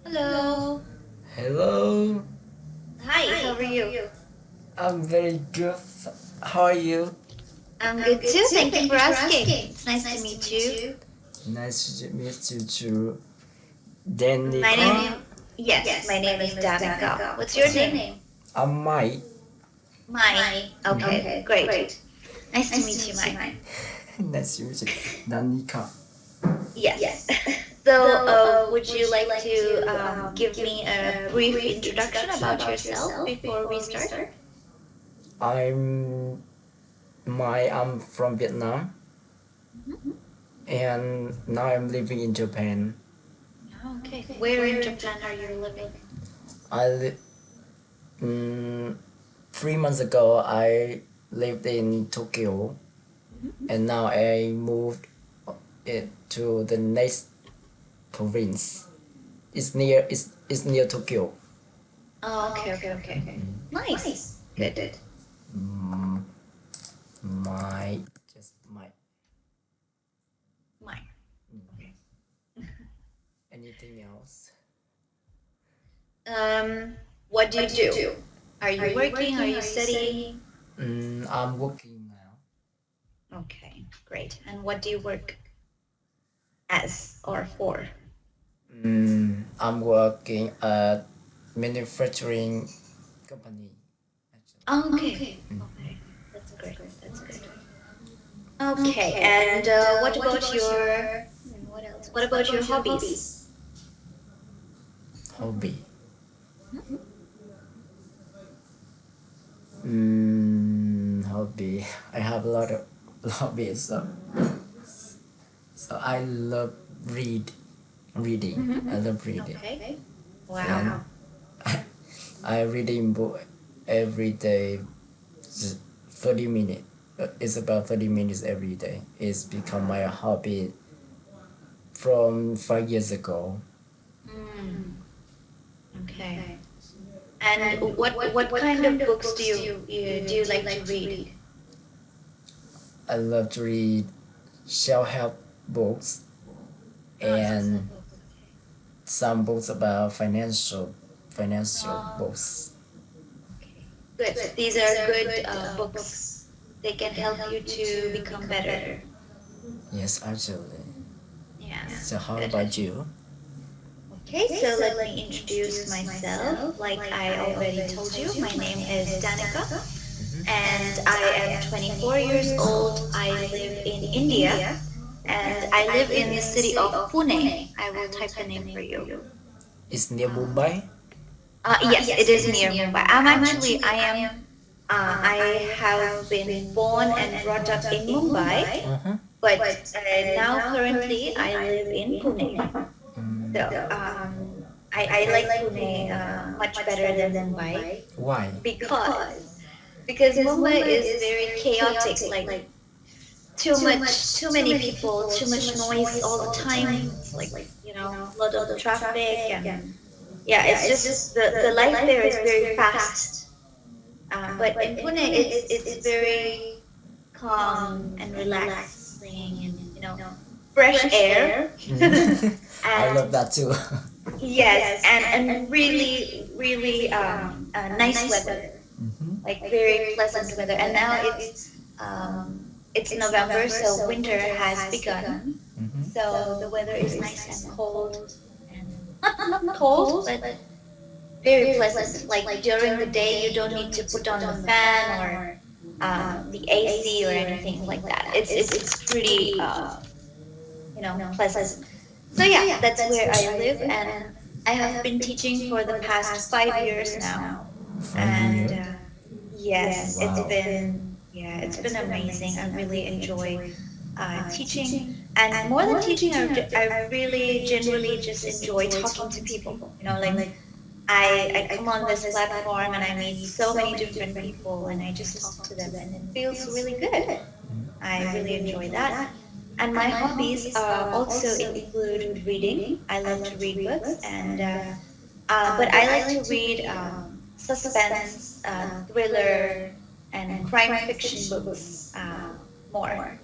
Hello. Hello, Hi, how are you? I'm very good. How are you? I'm good too. Thank you for asking. It's nice to meet you. Nice to meet you too. My name, Danica, yes, my name is Danica. What's your name? I'm Mike. Mai. Okay, great. Nice to meet you, Mai. Nice to meet you. Danica. Yes. So, would you like to give me a brief introduction about yourself before we start? I'm I'm from Vietnam Mhm. and now I'm living in Japan. Okay. Where in Japan are you living? I li- mm, 3 months ago I lived in Tokyo Mhm. and now I moved it to the next province. It's near Tokyo. Oh, okay. Nice. Good. Mm, my just my Mai. Okay. anything else? Um, what do you do? Are you working? Are you studying? I'm working now. Okay, great. And what do you work as or for? I'm working at manufacturing company. Actually. Okay, okay, that's great. That's good. Okay, and what about your what else? What about your hobbies? Hobby. Mhm. Hobby. I have a lot of hobbies. So I love reading. I Mhm. love reading, Okay. and Wow. I reading book every day, 30 minutes. It's about 30 minutes every day. It's become my hobby from 5 years ago. Mm, okay. And what kind of books do you like to read? I love to read self-help books Oh, and self-help books. Okay. some books about financial Oh, books. okay. Good. These are good books. They can help you to become better. Yes, actually. Yeah, So how good. about you? Okay, so let me introduce myself. Like I already told you, my name is Danica and I am 24 years old. I live in India and I live in the city of Pune. I will type the name for you. It's near Mumbai. Yes, it is near Mumbai. I have been born and brought up in Mumbai, Uh-huh. but now currently I live in Pune. So I like Pune much better than Mumbai Why? because because Mumbai is very chaotic, like too many people, too much noise all the time. It's like a lot of traffic and yeah, it's just the life there is very fast. But in Pune, it's very calm and relaxing and fresh air I and love that too. yes, and really really nice weather, Mhm. like very pleasant weather. And now it's November, so winter has begun. Mhm. So the weather is nice and cold, and not cold, but very pleasant. Like during the day, you don't need to put on the fan or the AC or anything like that. It's pretty pleasant. So yeah, that's where I live, and I have been teaching for the past 5 years now. 5 years. And yes, Wow. it's been amazing. I really enjoy teaching, and more than teaching, I really generally just enjoy talking to people. Like I come on this platform and I meet so many different people, and I just talk to them, and it feels really good. I really enjoy that. And my hobbies also include reading. I love to read books, and but I like to read suspense, thriller, and crime fiction books more.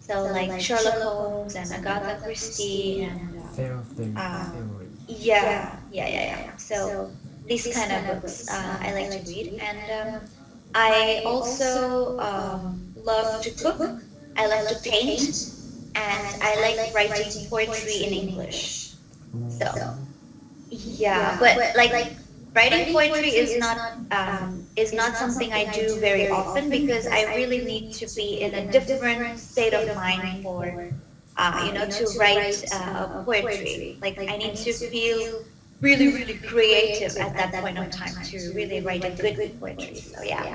So like Sherlock Holmes and Agatha Christie and Very, very, uh, very. yeah. So these kind of books I like to read, and I also love to cook. I love to paint, and I like writing poetry in English. So yeah, but like writing poetry is not something I do very often because I really need to be in a different state of mind for to write a poetry. Like I need to feel really creative at that point of time to really write a good poetry. So yeah.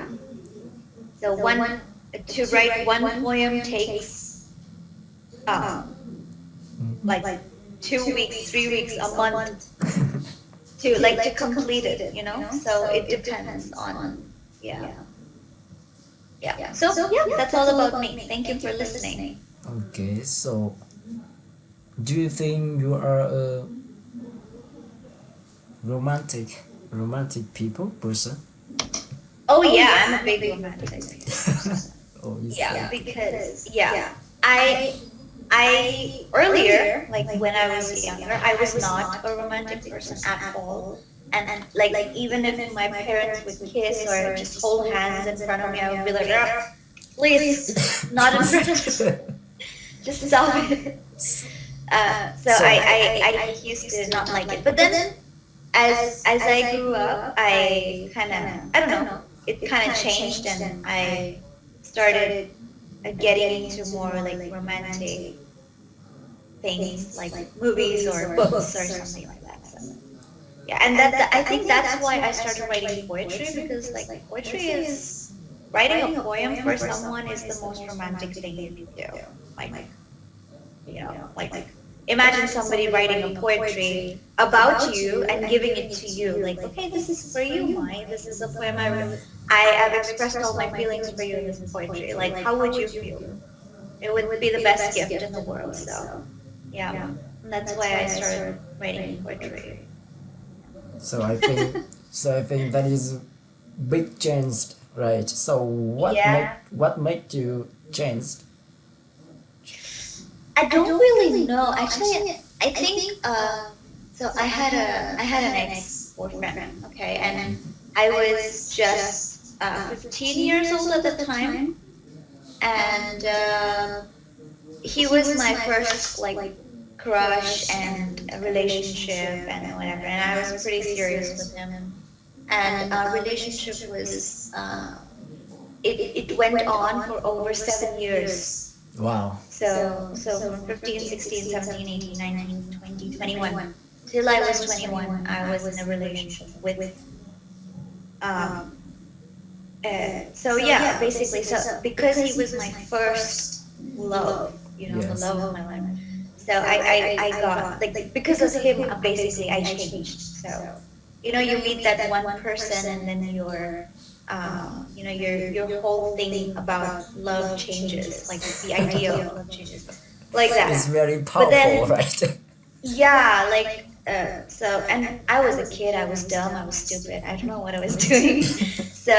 So one to write one poem takes um like 2 weeks, 3 weeks, a month to complete it, So it depends on yeah. So yeah, that's all about me. Thank you for listening. Okay, so do you think you are a romantic people person? Oh yeah, I'm a big romantic person. Oh, you Yeah, think? because I I earlier, like when I was younger, I was not a romantic person at all. And like even if my parents would kiss or just hold hands in front of me, I would be like, "Ugh, please, not in front of me. Just stop it." So So I used to not like it. But then as I grew up, I kind of, I don't know, it kind of changed and I started getting into more like romantic things like movies or books or something like that. So yeah, and I think that's why I started writing poetry because like poetry is writing a poem for someone is the most romantic thing you can do. Like like imagine somebody writing a poetry about you and giving it to you. Like, okay, this is for you, Mai. This is a poem I have expressed all my feelings for you in this poetry. Like, how would you feel? It would be the best gift in the world. So yeah, and that's why I started writing poetry. so I think that is big change, right? So Yeah, what made you change? I don't really know. Actually, I think so I had an ex boyfriend, okay, and I was just 15 years old at the time, and he was my first like crush and a relationship and whatever, and I was pretty serious with him, and our relationship was it went on for over 7 years. Wow. So from 15, 16, 17, 18, 19, 20, 21, till I was 21, I was in a relationship with um so yeah, basically, so because he was my first love, the Yes. love of my life. So I got like because of him, basically I changed. So you meet that one person and then your whole thing about love changes, like the idea of love changes, like that. It's very But powerful, then right? yeah, like so, and I was a kid, I was dumb, I was stupid, I don't know what I was doing. So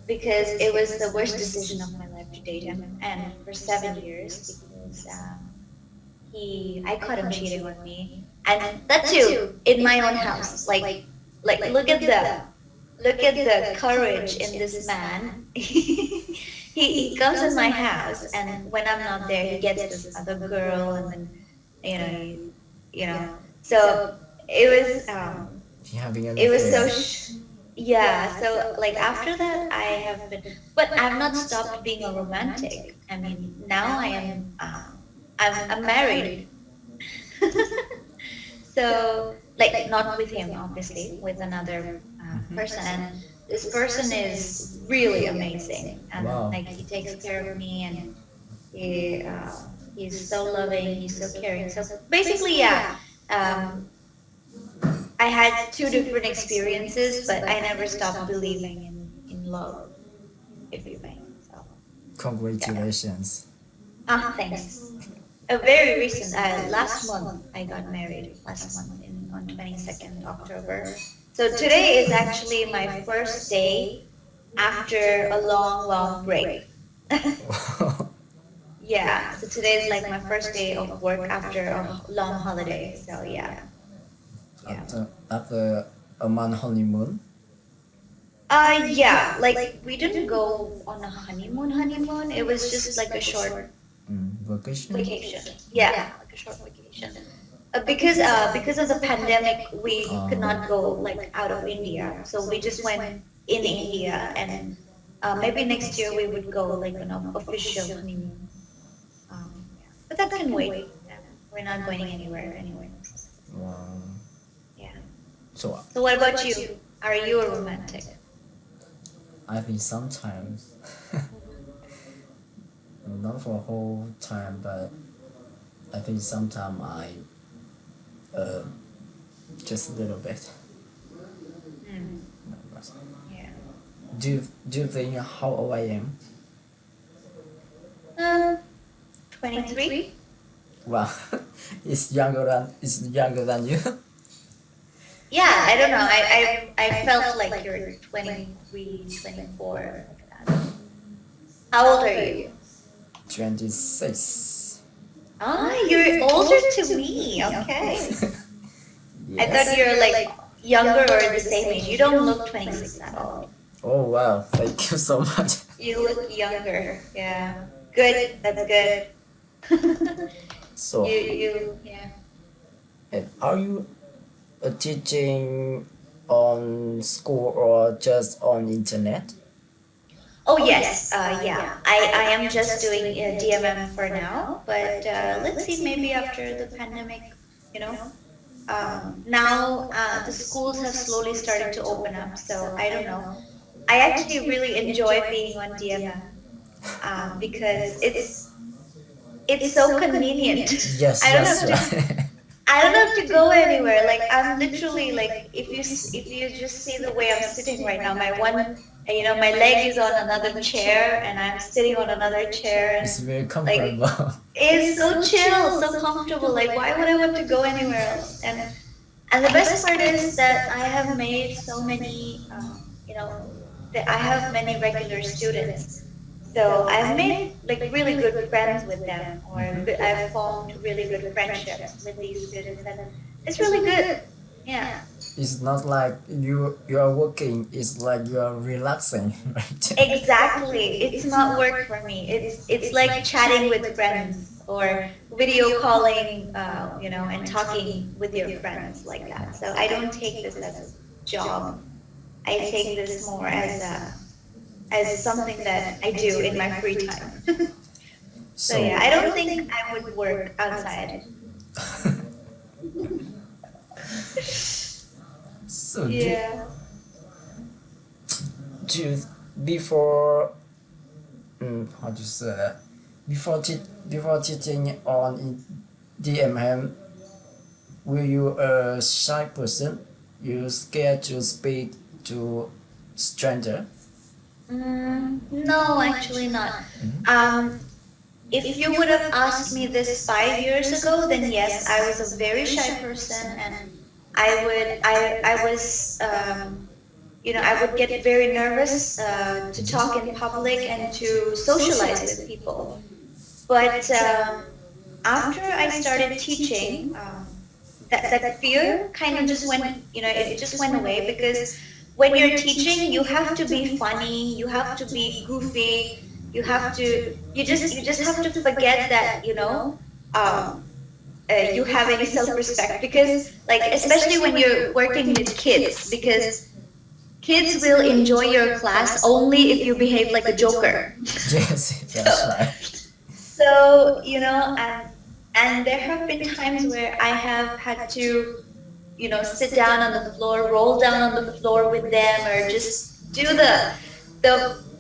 because it was the worst decision of my life to date him, and for 7 years because I caught him cheating on me, and that too in my own house. Like look at the courage in this man. He comes in my house, and when I'm not there, he gets this other girl, and then you know he, you know. So it was Having an it was so affair. yeah. So like after that, I have been, but I've not stopped being a romantic. I mean, now I am. I'm married. So like not with him, obviously, with another person, and this person is really amazing, and Wow. like he takes care of me, and he he's so loving, he's so caring. So basically, yeah, um, I had two different experiences, but I never stopped believing in love, if you may. So yeah. Congratulations. Ah, thanks. A very recent, last month I got married. Last month in on 22nd October. So today is actually my first day after a long break. Yeah, so today is like my first day of work after a long holiday. So yeah, yeah. After a month honeymoon. Yeah, like we didn't go on a honeymoon. It was just like a short Vacation. vacation. Yeah, like a short vacation. Because of the pandemic, we could not go like out of India. So we just went in India, and maybe next year we would go like on an official honeymoon. Yeah, but that can wait. Yeah, we're not going anywhere anyways. Wow. Yeah. So So what about you? Are you a romantic? I think sometimes, not for a whole time, but I think sometimes I uh, just a little bit. Mm, yeah. Do you think how old I am? Um, 23? Wow, it's younger than you. Yeah, I don't know. I felt like you're 23, 24, like that. How old are you? 26. Ah, you're older to me. Okay. I thought Yes. you're like younger or the same age. You don't look 26 at all. Oh wow, thank you so much. You look younger. Yeah. Good. That's good. So, Yeah. and are you teaching on school or just on internet? Oh yes, yeah. I am just doing DMM for now, but let's see. Maybe after the pandemic, you know, now the schools have slowly started to open up. So I don't know. I actually really enjoy being on DMM because it's so convenient. Yes, I don't have yes, to right. I don't have to go anywhere. Like I'm literally like if you just see the way I'm sitting right now, my one my leg is on another chair and I'm sitting on another chair and It's very like comfortable. it's so chill, so comfortable. Like why would I want to go anywhere else? And the best part is that I have made so many that I have many regular students. So I've made like really good friends with them, or I've formed really good friendships with these students, and it's really good. Yeah, It's not like you are working. It's like you are relaxing, right? exactly. It's not work for me. It's like chatting with friends or video calling, and talking with your friends like that. So I don't take this as a job. I take this more as something that I do in my free time. So So yeah, I don't think I would work outside. so Yeah. do you, before how to say that? Before teaching on DMM, were you a shy person? You scared to speak to stranger? No, actually not. Um, if you would have asked me this 5 years ago, then yes, I was a very shy person, and I was, I would get very nervous to talk in public and to socialize with people. But after I started teaching, that fear kind of just went, it just went away because when you're teaching, you have to be funny, you have to be goofy, you have to, you just have to forget that, um, you have any self-respect because, like, especially when you're working with kids, because kids will enjoy your class only if you behave like a joker. Yes, So, that's right. and there have been times where I have had to, sit down on the floor, roll down on the floor with them, or just do the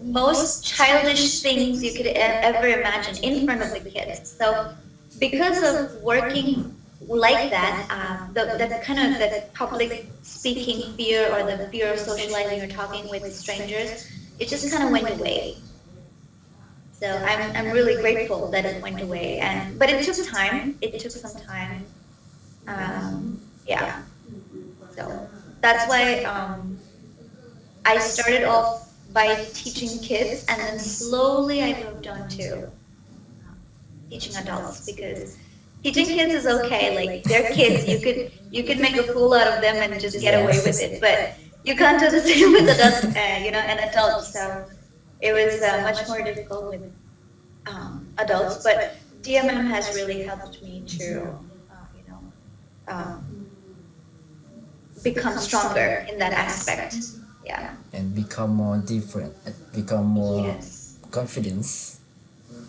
most childish things you could ever imagine in front of the kids. So because of working like that, that kind of that public speaking fear or the fear of socializing or talking with strangers, it just kind of went away. So I'm really grateful that it went away, but it took time. It took some time. Yeah. So that's why I started off by teaching kids, and then slowly I moved on to teaching adults, because teaching kids is okay. Like they're kids, you could make a fool out of them and just get away with Yes. it. But you can't do the same with an adult. So it was much more difficult with adults. But DMM has really helped me to, uh, you know, um, become stronger in that aspect. Yeah. And become more different, become more Yes. confidence.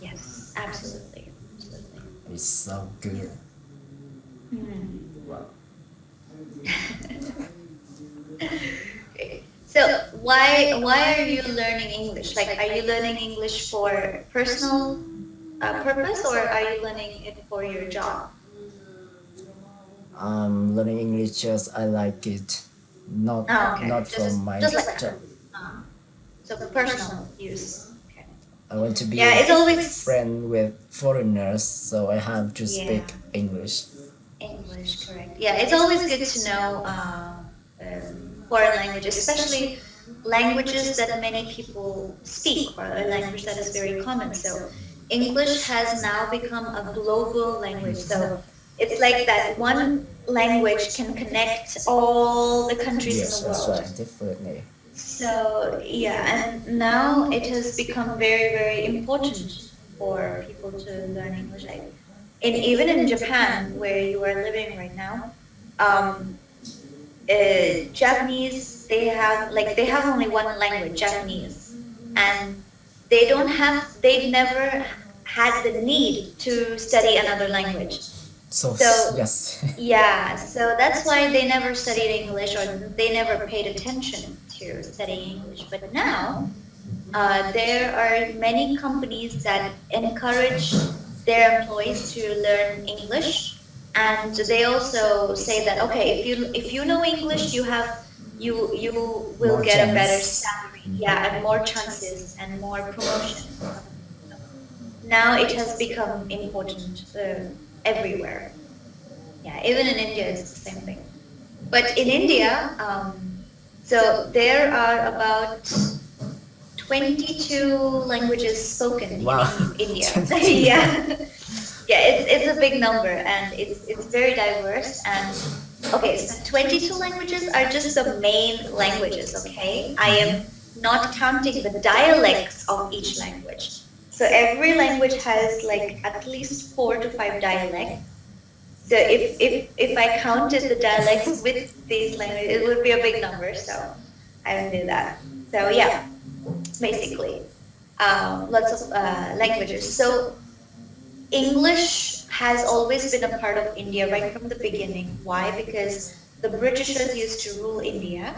Yes. Absolutely. Absolutely. It's so good. Mhm. Wow. Okay. So why are you learning English? Like, are you learning English for personal purpose, or are you learning it for your job? Learning English just I like it, not Oh, okay. not Just from my just like that. job. Uh, so personal use. Okay. I want to be Yeah, it's always friend with foreigners, so I have to yeah, speak English. English, correct. Yeah, it's always good to know foreign languages, especially languages that many people speak, or a language that is very common. So English has now become a global language. So it's like that one language can connect all the countries in the Yes, that's world. right, definitely. So yeah, and now it has become very, very important for people to learn English. Even in Japan, where you are living right now, um, Japanese, they have only one language, Japanese, and they've never had the need to study another language. So So yes. yeah, so that's why they never studied English, or they never paid attention to studying English. But now there are many companies that encourage their employees to learn English, and they also say that, okay, if you know English, you will More get a better chance. salary, yeah, and more chances and more promotion. So now it has become important everywhere. Yeah, even in India, it's the same thing. But in India, so there are about 22 languages spoken in Wow. India. Yeah. Yeah, it's a big number, and it's very diverse. And okay, so 22 languages are just the main languages, okay? I am not counting the dialects of each language. So every language has like at least 4 to 5 dialects. So if I counted the dialects with these languages, it would be a big number. So I don't do that. So yeah, basically, lots of languages. So English has always been a part of India right from the beginning. Why? Because the Britishers used to rule India,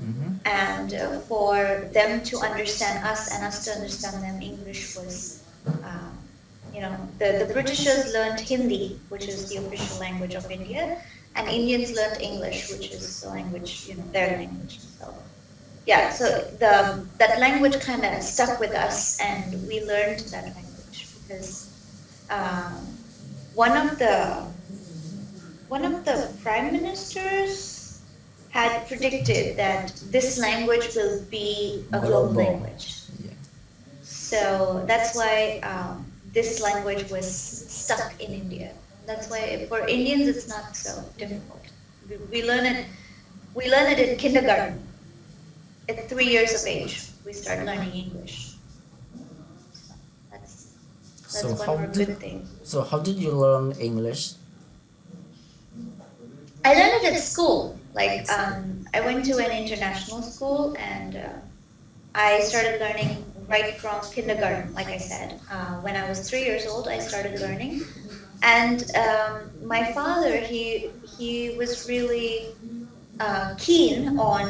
Mm-hmm. and for them to understand us and us to understand them, English was, the Britishers learned Hindi, which is the official language of India, and Indians learned English, which is the language, their language. So yeah, so the that language kind of stuck with us, and we learned that language because um, one of the one of the prime ministers had predicted that this language will be a global Global. language. Yeah. So that's why this language was stuck in India. That's why for Indians it's not so difficult. We learn it. We learn it in kindergarten. At 3 years of age, we start learning English. So that's So that's one how more did good thing. so how did you learn English? I learned it at school. Like I went to an international school, and I started learning right from kindergarten. Like I said, when I was 3 years old, I started learning. And my father, he was really keen on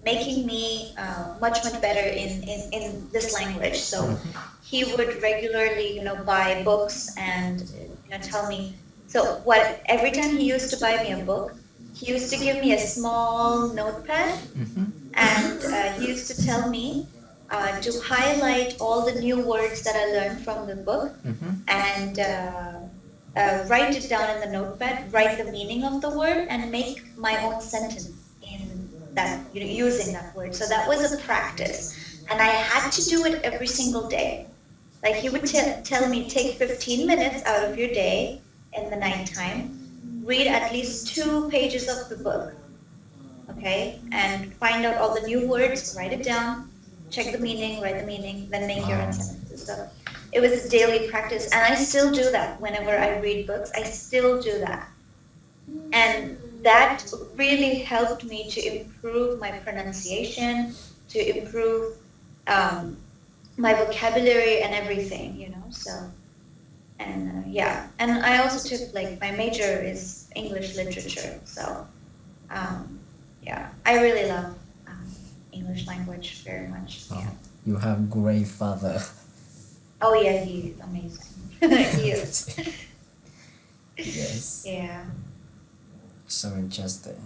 making me much better in this language. So he would regularly, buy books and tell me. So what every time he used to buy me a book, he used to give me a small notepad, Mm-hmm. and he used to tell me to highlight all the new words that I learned from the book, Mm-hmm. and write it down in the notepad, write the meaning of the word, and make my own sentence in that, using that word. So that was a practice, and I had to do it every single day. Like he would tell me, take 15 minutes out of your day in the nighttime, read at least 2 pages of the book, okay, and find out all the new words, write it down, check the meaning, write the meaning, then make your own Wow. sentences. So it was a daily practice, and I still do that whenever I read books. I still do that, and that really helped me to improve my pronunciation, to improve um, my vocabulary and everything, So, and yeah, and I also took, like, my major is English literature, so um, yeah, I really love um, English language very much. Oh, Yeah. you have great father. Oh yeah, he's amazing. He is. Yes. Yeah. So interesting.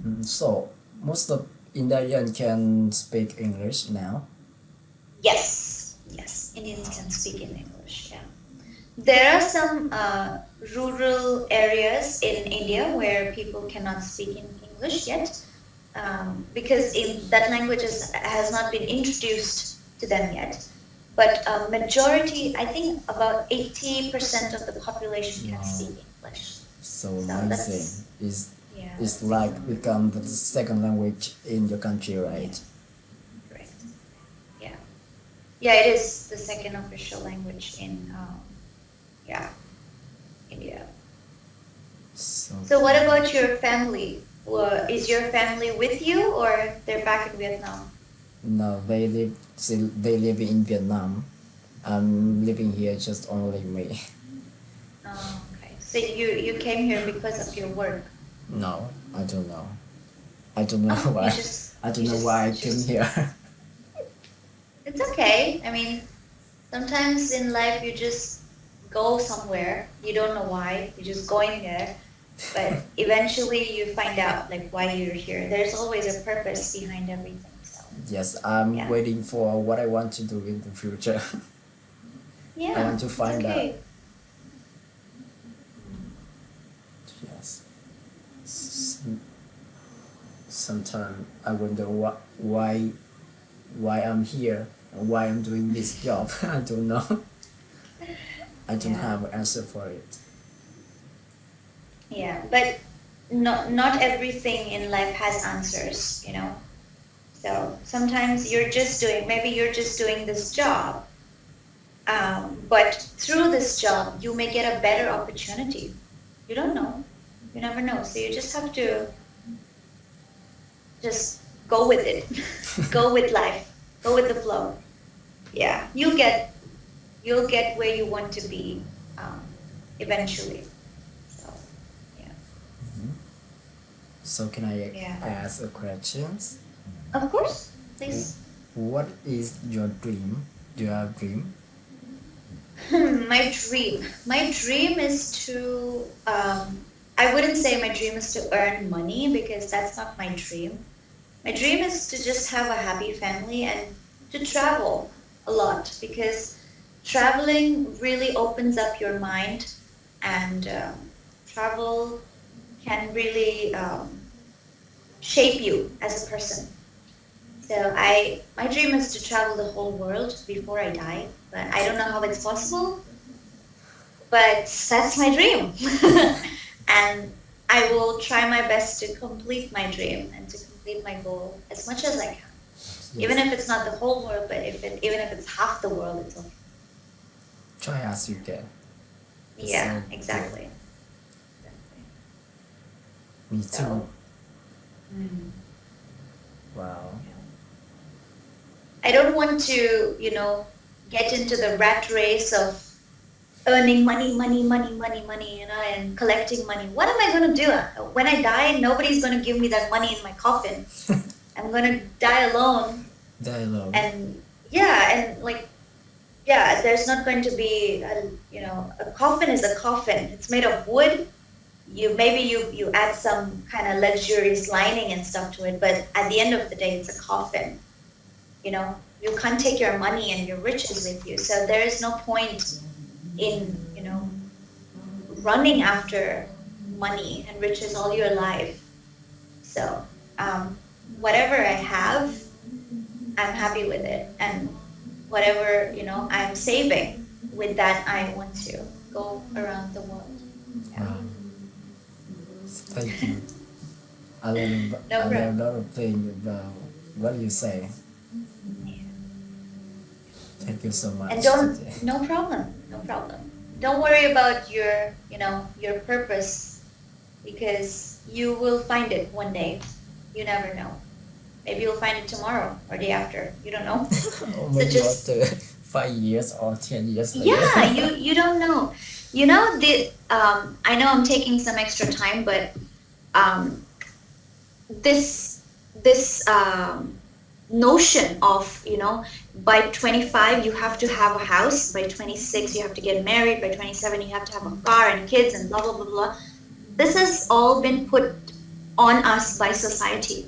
Mm. So most of Indian can speak English now. Yes. Yes. Indians can speak in English. Yeah. There are some rural areas in India where people cannot speak in English yet, because that language has not been introduced to them yet. But majority, I think about 80% of the population can Wow. speak English. So So amazing. that's, yeah, It's that's like excellent. become the second language in your country, Yeah, right? correct. Yeah, yeah, it is the second official language in yeah, India. So So what about your family? Is your family with you, or they're back in Vietnam? no, they live in Vietnam. I'm living here just only me. Oh, okay. So you came here because of your work. No, I don't know. I don't know Oh, why. I don't you know why I just came choose. here. It's okay. I mean, sometimes in life you just go somewhere. You don't know why. You're just going there. But eventually you find out, like, why you're here. There's always a purpose behind everything. So Yes, I'm yeah. waiting for what I want to do in the future. I Yeah, want to it's find out. okay. Mm. Yes. Sometimes I wonder why I'm here and why I'm doing this job. I don't know. I don't Yeah. have an answer for it. Yeah. But not everything in life has answers. So sometimes maybe you're just doing this job, but through this job, you may get a better opportunity. You don't know. You never know. So you just have to just go with it. Go with life. Go with the flow. Yeah, you'll get where you want to be eventually. So yeah, Mhm. So can I yeah. ask a question? Of course, please. What is your dream? Do you have dream? My dream is to. I wouldn't say my dream is to earn money, because that's not my dream. My dream is to just have a happy family and to travel a lot, because traveling really opens up your mind, and travel can really shape you as a person. So my dream is to travel the whole world before I die, but I don't know how it's possible, but that's my dream. And I will try my best to complete my dream and to complete my goal as much as I can. Even Yes. if it's not the whole world, but even if it's half the world, it's okay. Try as you can. It's Yeah, so good. exactly. Exactly. Me too. So, mm, Wow. yeah. I don't want to get into the rat race of earning money, money, money, money, money, and collecting money. What am I going to do? When I die, nobody's going to give me that money in my coffin. I'm going to die alone. Dialogue. And yeah, and like, yeah, there's not going to be, a coffin is a coffin. It's made of wood. Maybe you add some kind of luxurious lining and stuff to it, but at the end of the day, it's a coffin. You can't take your money and your riches with you. So there is no point in running after money and riches all your life. So whatever I have, I'm happy with it. And whatever, I'm saving. With that, I want to go around the world. Yeah. Wow. Thank you. I learned No I problem. learned a lot of things about what you say. Yeah. Thank you so And much don't, today. no problem, no problem. Don't worry about your purpose, because you will find it one day. You never know. Maybe you'll find it tomorrow or day after. You don't know. Or So maybe just, after 5 years or 10 years later. yeah, you don't know. I know I'm taking some extra time, but um, this this notion of, by 25 you have to have a house, by 26 you have to get married, by 27 you have to have a car and kids and blah blah blah blah. This has all been put on us by society.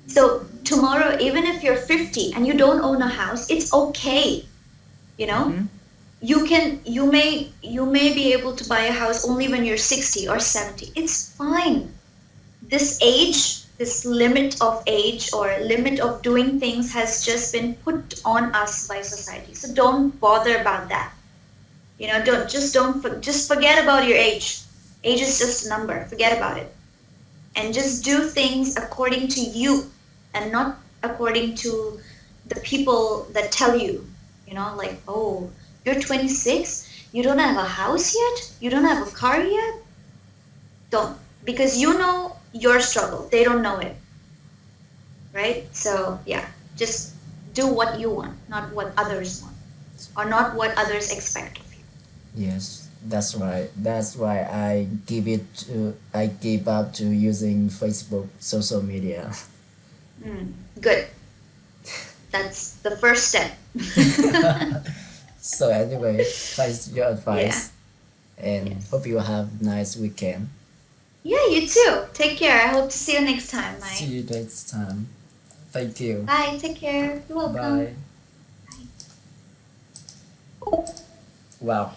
So tomorrow, even if you're 50 and you don't own a house, it's okay. You know, Mm-hmm. you may be able to buy a house only when you're 60 or 70. It's fine. This age, this limit of age or limit of doing things has just been put on us by society. So don't bother about that. Just forget about your age. Age is just a number. Forget about it. And just do things according to you and not according to the people that tell you, like, oh, you're 26, you don't have a house yet, you don't have a car yet. Don't, because you know your struggle, they don't know it, right? So yeah, just do what you want, not what others want, or not what others expect of Yes, that's right. That's why I give up to using Facebook social media. you. Good. That's the first step. So anyway, thanks for your Yeah. advice and Yes. hope you have a nice weekend. Yeah, you too. Take care. I hope to see you next time, See Mike. you next time. Thank you. Bye. Take care. You're welcome. Bye. Wow.